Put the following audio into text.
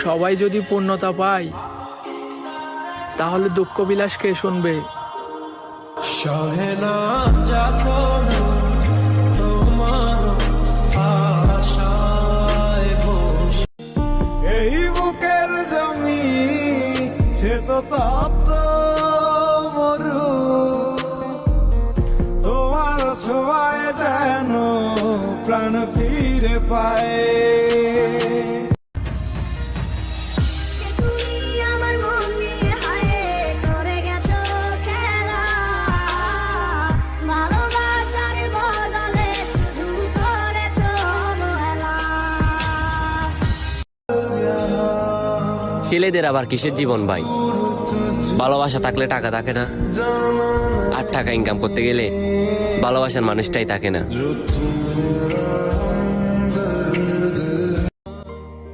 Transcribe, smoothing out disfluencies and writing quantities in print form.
সবাই যদি পূর্ণতা পায় তাহলে দুঃখ বিলাস কে শুনবে? সহে না যখন তোমার আশায় বসে, এই বুকের জমি সে তো তপ্ত মরু, তোমার ছোঁয়ায় যেন প্রাণ ফিরে পায়। ছেলেদের আবার কিসের জীবন ভাই? ভালোবাসা থাকলে টাকা থাকে না, আর টাকা ইনকাম করতে গেলে ভালোবাসার মানুষটাই থাকে না।